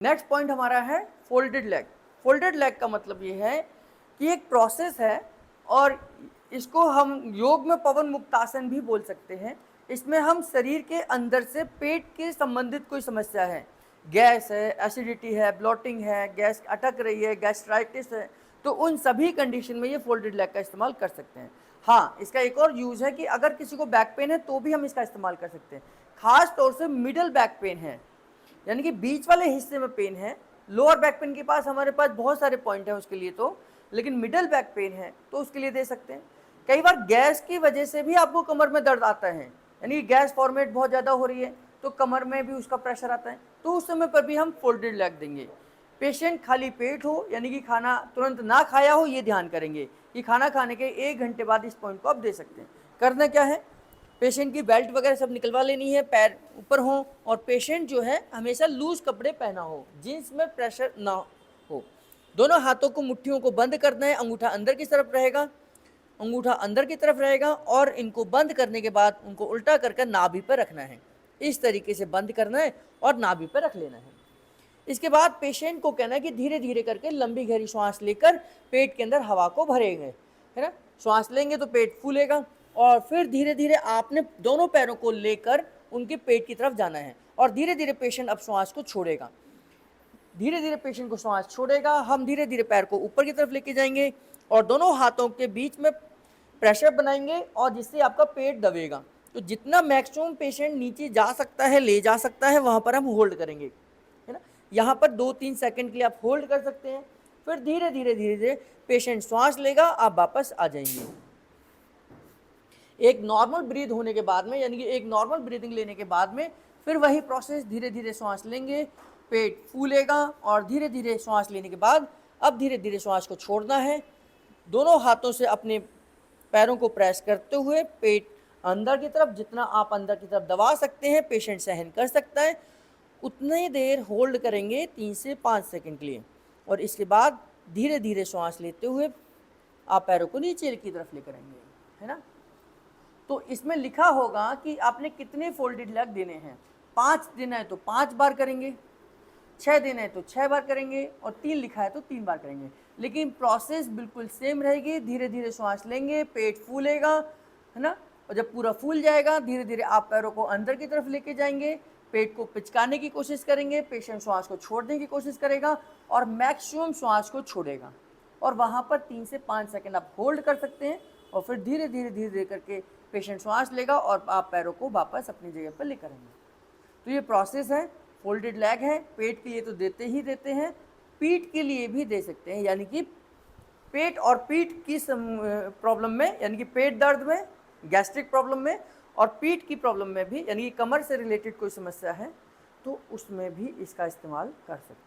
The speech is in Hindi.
नेक्स्ट पॉइंट हमारा है फोल्डेड लेग। फोल्डेड लेग का मतलब ये है कि एक प्रोसेस है और इसको हम योग में पवन मुक्तासन भी बोल सकते हैं। इसमें हम शरीर के अंदर से पेट के संबंधित कोई समस्या है, गैस है, एसिडिटी है, ब्लोटिंग है, गैस अटक रही है, गैस्ट्राइटिस है, तो उन सभी कंडीशन में ये फोल्डेड लेग का इस्तेमाल कर सकते हैं। हाँ, इसका एक और यूज़ है कि अगर किसी को बैक पेन है तो भी हम इसका इस्तेमाल कर सकते हैं। खास तौर से मिडल बैक पेन है, यानी कि बीच वाले हिस्से में पेन है। लोअर बैक पेन के पास हमारे पास बहुत सारे पॉइंट हैं उसके लिए तो, लेकिन मिडल बैक पेन है तो उसके लिए दे सकते हैं। कई बार गैस की वजह से भी आपको कमर में दर्द आता है, यानी गैस फॉर्मेट बहुत ज़्यादा हो रही है तो कमर में भी उसका प्रेशर आता है, तो उस समय पर भी हम फोल्डेड लेग देंगे। पेशेंट खाली पेट हो, यानी कि खाना तुरंत ना खाया हो, ये ध्यान करेंगे कि खाना खाने के 1 घंटे बाद इस पॉइंट को आप दे सकते हैं। करना क्या है, पेशेंट की बेल्ट वगैरह सब निकलवा लेनी है, पैर ऊपर हो, और पेशेंट जो है हमेशा लूज कपड़े पहना हो, जीन्स में प्रेशर ना हो। दोनों हाथों को, मुट्ठियों को बंद करना है, अंगूठा अंदर की तरफ रहेगा, अंगूठा अंदर की तरफ रहेगा, और इनको बंद करने के बाद उनको उल्टा करके नाभि पर रखना है। इस तरीके से बंद करना है और नाभि पर रख लेना है। इसके बाद पेशेंट को कहना है कि धीरे धीरे करके लंबी गहरी श्वास लेकर पेट के अंदर हवा को भरेंगे, है ना। श्वास लेंगे तो पेट फूलेगा, और फिर धीरे धीरे आपने दोनों पैरों को लेकर उनके पेट की तरफ जाना है, और धीरे धीरे पेशेंट अब श्वास को छोड़ेगा। धीरे धीरे पेशेंट को श्वास छोड़ेगा, हम धीरे धीरे पैर को ऊपर की तरफ लेके जाएंगे और दोनों हाथों के बीच में प्रेशर बनाएंगे, और जिससे आपका पेट दबेगा। तो जितना मैक्सिमम पेशेंट नीचे जा सकता है, ले जा सकता है, वहाँ पर हम होल्ड करेंगे, है ना। यहाँ पर 2-3 सेकंड के लिए आप होल्ड कर सकते हैं। फिर धीरे धीरे धीरे धीरे पेशेंट श्वास लेगा, आप वापस आ जाएंगे। एक नॉर्मल ब्रीथ होने के बाद में, यानी कि एक नॉर्मल ब्रीदिंग लेने के बाद में फिर वही प्रोसेस, धीरे धीरे श्वास लेंगे, पेट फूलेगा, और धीरे धीरे श्वास लेने के बाद अब धीरे धीरे श्वास को छोड़ना है। दोनों हाथों से अपने पैरों को प्रेस करते हुए पेट अंदर की तरफ, जितना आप अंदर की तरफ दबा सकते हैं, पेशेंट सहन कर सकता है, उतनी देर होल्ड करेंगे 3 से 5 सेकंड के लिए, और इसके बाद धीरे धीरे श्वास लेते हुए आप पैरों को नीचे की तरफ लेकर आएंगे, है ना। तो इसमें लिखा होगा कि आपने कितने फोल्डेड लेग देने हैं। 5 दिन है तो 5 बार करेंगे, 6 दिन है तो 6 बार करेंगे, और 3 लिखा है तो 3 बार करेंगे, लेकिन प्रोसेस बिल्कुल सेम रहेगी। धीरे धीरे श्वास लेंगे, पेट फूलेगा, है ना, और जब पूरा फूल जाएगा धीरे धीरे आप पैरों को अंदर की तरफ लेके जाएंगे, पेट को पिचकाने की कोशिश करेंगे, पेशेंट श्वास को छोड़ने की कोशिश करेगा और मैक्सिमम श्वास को छोड़ेगा, और वहाँ पर 3 से 5 सेकंड आप होल्ड कर सकते हैं, और फिर धीरे धीरे धीरे धीरे करके पेशेंट श्वास लेगा और आप पैरों को वापस अपनी जगह पर लेकर आएंगे। तो ये प्रोसेस है। फोल्डेड लेग है, पेट के लिए तो देते ही देते हैं, पीठ के लिए भी दे सकते हैं, यानी कि पेट और पीठ की प्रॉब्लम में, यानी कि पेट दर्द में, गैस्ट्रिक प्रॉब्लम में, और पीठ की प्रॉब्लम में भी, यानी कि कमर से रिलेटेड कोई समस्या है तो उसमें भी इसका इस्तेमाल कर सकते हैं।